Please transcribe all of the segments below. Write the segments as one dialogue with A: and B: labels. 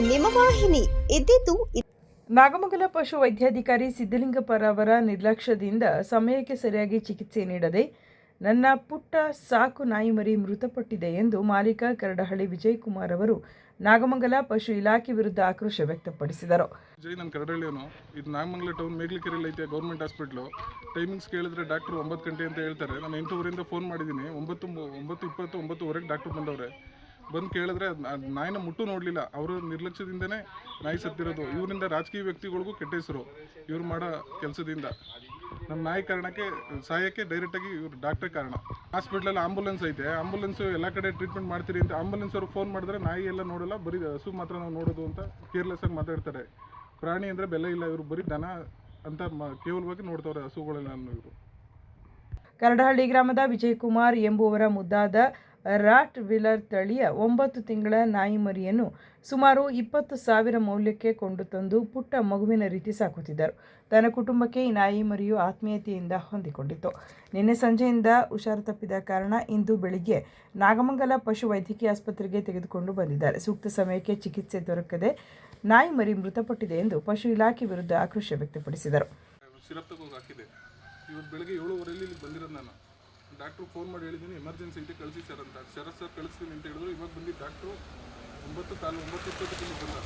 A: ನಿಮ್ಮ ವಾಹಿನಿ ಇದ್ದಿದ್ದು
B: ನಾಗಮಂಗಲ ಪಶು ವೈದ್ಯಾಧಿಕಾರಿ ಸಿದ್ದಲಿಂಗಪ್ಪರವರ ನಿರ್ಲಕ್ಷ್ಯದಿಂದ ಸಮಯಕ್ಕೆ ಸರಿಯಾಗಿ ಚಿಕಿತ್ಸೆ ನೀಡದೆ ನನ್ನ ಪುಟ್ಟ ಸಾಕು ನಾಯಿ ಮರಿ ಮೃತಪಟ್ಟಿದೆ ಎಂದು ಮಾಲೀಕ ಕರಡಹಳ್ಳಿ ವಿಜಯಕುಮಾರ್ ಅವರು ನಾಗಮಂಗಲ ಪಶು ಇಲಾಖೆ ವಿರುದ್ಧ ಆಕ್ರೋಶ ವ್ಯಕ್ತಪಡಿಸಿದರು.
C: ನಾನು ಕರಡಹಳ್ಳಿಯವನು. ಇದು ನಾಗಮಂಗಲ ಟೌನ್ ಮೇಗ್ಲಿಕೆರೆಯಲ್ಲಿ ಐತೆ ಗೌರ್ಮೆಂಟ್ ಹಾಸ್ಪಿಟ್ಲು. ಟೈಮಿಂಗ್ಸ್ ಕೇಳಿದ್ರೆ ಡಾಕ್ಟ್ರು 9 ಗಂಟೆ ಅಂತ ಹೇಳ್ತಾರೆ. ನಾನು 8:15 ಫೋನ್ ಮಾಡಿದ್ದೀನಿ. 9:20 9:15 ಡಾಕ್ಟ್ರು ಬಂದವ್ರೆ. ಬಂದು ಕೇಳಿದ್ರೆ ನಾಯಿನ ಮುಟ್ಟು ನೋಡಲಿಲ್ಲ. ಅವರ ನಿರ್ಲಕ್ಷ್ಯದಿಂದನೇ ನಾಯಿ ಸತ್ತಿರೋದು. ಇವರಿಂದ ರಾಜಕೀಯ ವ್ಯಕ್ತಿಗಳಿಗೂ ಕೆಟ್ಟ ಹೆಸರು ಇವ್ರು ಮಾಡೋ ಕೆಲಸದಿಂದ. ನಮ್ಮ ನಾಯಿ ಕಾರಣಕ್ಕೆ ಸಾಯಕ್ಕೆ ಡೈರೆಕ್ಟಾಗಿ ಇವ್ರು ಡಾಕ್ಟ್ರೇ ಕಾರಣ. ಹಾಸ್ಪಿಟ್ಲಲ್ಲಿ ಆಂಬುಲೆನ್ಸ್ ಐತೆ. ಆಂಬುಲೆನ್ಸು ಎಲ್ಲ ಕಡೆ ಟ್ರೀಟ್ಮೆಂಟ್ ಮಾಡ್ತೀರಿ ಅಂತ ಆಂಬುಲೆನ್ಸ್ ಅವ್ರಿಗೆ ಫೋನ್ ಮಾಡಿದ್ರೆ ನಾಯಿ ಎಲ್ಲ ನೋಡಲ್ಲ, ಬರೀ ಹಸು ಮಾತ್ರ ನಾವು ನೋಡೋದು ಅಂತ ಕೇರ್ಲೆಸ್ ಆಗಿ ಮಾತಾಡ್ತಾರೆ. ಪ್ರಾಣಿ ಅಂದರೆ ಬೆಲೆ ಇಲ್ಲ, ಇವರು ಬರೀ ದನ ಅಂತ ಕೇವಲವಾಗಿ ನೋಡ್ತವ್ರೆ ಹಸುಗಳೆಲ್ಲ. ಇವರು
B: ಕರಡಹಳ್ಳಿ ಗ್ರಾಮದ ವಿಜಯಕುಮಾರ್ ಎಂಬುವರ ಮುದ್ದಾದ ರಾಟ್ ವಿಲರ್ ತಳಿಯ 9 ತಿಂಗಳ ನಾಯಿ ಮರಿಯನ್ನು ಸುಮಾರು 20,000 ಮೌಲ್ಯಕ್ಕೆ ಕೊಂಡು ತಂದು ಪುಟ್ಟ ಮಗುವಿನ ರೀತಿ ಸಾಕುತ್ತಿದ್ದರು. ತನ್ನ ಕುಟುಂಬಕ್ಕೆ ಈ ನಾಯಿ ಮರಿಯು ಆತ್ಮೀಯತೆಯಿಂದ ಹೊಂದಿಕೊಂಡಿತ್ತು. ನಿನ್ನೆ ಸಂಜೆಯಿಂದ ಹುಷಾರು ತಪ್ಪಿದ ಕಾರಣ ಇಂದು ಬೆಳಿಗ್ಗೆ ನಾಗಮಂಗಲ ಪಶು ವೈದ್ಯಕೀಯ ಆಸ್ಪತ್ರೆಗೆ ತೆಗೆದುಕೊಂಡು ಬಂದಿದ್ದಾರೆ. ಸೂಕ್ತ ಸಮಯಕ್ಕೆ ಚಿಕಿತ್ಸೆ ದೊರಕದೆ ನಾಯಿ ಮರಿ ಮೃತಪಟ್ಟಿದೆ ಎಂದು ಪಶು ಇಲಾಖೆ ವಿರುದ್ಧ ಆಕ್ರೋಶ ವ್ಯಕ್ತಪಡಿಸಿದರು.
C: ಇವತ್ತು ಬೆಳಗ್ಗೆ 7:15 ಇಲ್ಲಿ ಬಂದಿರೋದು ನಾನು. ಡಾಕ್ಟ್ರು ಫೋನ್ ಮಾಡಿ ಹೇಳಿದ್ದೀನಿ, ಎಮರ್ಜೆನ್ಸಿ ಐತೆ ಕಳಿಸಿ ಸರ್ ಅಂತ. ಶರತ್ ಸರ್ ಕಳಿಸ್ತೀನಿ ಅಂತ ಹೇಳಿದ್ರು. ಇವಾಗ ಬಂದಿದ್ದು ಡಾಕ್ಟ್ರು 9:20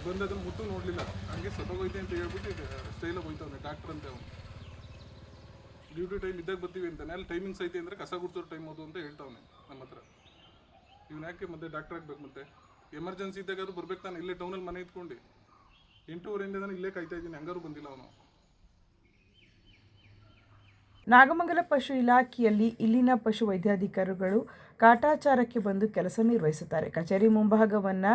C: ಬಂದದನ್ನು ಮುಟ್ಟು ನೋಡಲಿಲ್ಲ. ಹಂಗೆ ಸತ್ತೋಗೈತೆ ಅಂತ ಹೇಳ್ಬಿಟ್ಟು ಸ್ಟೈಲಾಗಿ ಹೋಯ್ತವನೆ ಡಾಕ್ಟ್ರ್ ಅಂತ. ಅವನು ಡ್ಯೂಟಿ ಟೈಮ್ ಇದ್ದಾಗ ಬರ್ತೀವಿ ಅಂತಾನೆ. ಅಲ್ಲಿ ಟೈಮಿಂಗ್ಸ್ ಐತೆ ಅಂದರೆ ಕಸ ಗುಡ್ಸೋ ಟೈಮ್ ಹೋದು ಅಂತ ಹೇಳ್ತಾವನೆ ನಮ್ಮ ಹತ್ರ. ಇವ್ನು ಯಾಕೆ ಮತ್ತೆ ಡಾಕ್ಟ್ರ್ ಆಗ್ಬೇಕು? ಮತ್ತೆ ಎಮರ್ಜೆನ್ಸಿ ಇದ್ದಾಗ ಅದು ಬರ್ಬೇಕು. ನಾನು ಇಲ್ಲೇ ಟೌನಲ್ಲಿ ಮನೆ ಇಟ್ಕೊಂಡು 8:30 ನಾನು ಇಲ್ಲೇ ಕಾಯ್ತಾ ಇದ್ದೀನಿ. ಹಂಗಾರು ಬಂದಿಲ್ಲ ಅವನು.
B: ನಾಗಮಂಗಲ ಪಶು ಇಲಾಖೆಯಲ್ಲಿ ಇಲ್ಲಿನ ಪಶು ವೈದ್ಯಾಧಿಕಾರಿಗಳು ಕಾಟಾಚಾರಕ್ಕೆ ಬಂದು ಕೆಲಸ ನಿರ್ವಹಿಸುತ್ತಾರೆ. ಕಚೇರಿ ಮುಂಭಾಗವನ್ನು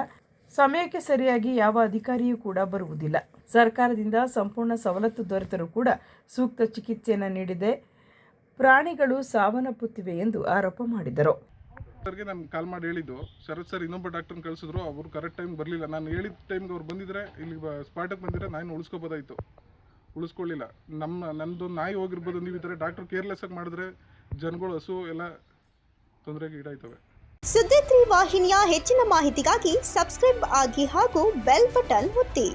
B: ಸಮಯಕ್ಕೆ ಸರಿಯಾಗಿ ಯಾವ ಅಧಿಕಾರಿಯೂ ಕೂಡ ಬರುವುದಿಲ್ಲ. ಸರ್ಕಾರದಿಂದ ಸಂಪೂರ್ಣ ಸವಲತ್ತು ದೊರೆತರೂ ಕೂಡ ಸೂಕ್ತ ಚಿಕಿತ್ಸೆಯನ್ನು ನೀಡದೆ ಪ್ರಾಣಿಗಳು ಸಾವನ್ನಪ್ಪುತ್ತಿವೆ ಎಂದು ಆರೋಪ ಮಾಡಿದರು.
C: ಸರ್ಗೆ ನಾನು ಕಾಲ್ ಮಾಡಿ ಹೇಳಿದ್ದು, ಶರತ್ ಸರ್ ಇನ್ನೊಬ್ಬ ಡಾಕ್ಟರ್ನ ಕಳಿಸಿದ್ರು. ಅವರು ಕರೆಕ್ಟ್ ಟೈಮ್ ಬರಲಿಲ್ಲ. ನಾನು ಹೇಳಿದ ಟೈಮ್ಗೆ ಅವ್ರು ಬಂದಿದ್ರೆ ಇಲ್ಲಿ ಸ್ಪಾಟಿಗೆ ಬಂದಿದ್ರೆ ನಾನು ಉಳಿಸ್ಕೋಬೋದಾಯಿತು. ಉಳಿಸ್ಕೊಳ್ಳಿಲ್ಲ. ನನ್ನದು ನಾಯಿ ಹೋಗಿರ್ಬೋದು. ನೀವು ಈ ಥರ ಡಾಕ್ಟ್ರು ಕೇರ್ಲೆಸ್ ಆಗಿ ಮಾಡಿದ್ರೆ ಜನಗಳು ಹಸು ಎಲ್ಲ ತೊಂದರೆಗೆ ಈಡಾಯ್ತವೆ.
A: ಸುದ್ದಿ 3 ವಾಹಿನಿಯ ಹೆಚ್ಚಿನ ಮಾಹಿತಿಗಾಗಿ ಸಬ್ಸ್ಕ್ರೈಬ್ ಆಗಿ ಹಾಗೂ ಬೆಲ್ ಬಟನ್ ಒತ್ತಿ.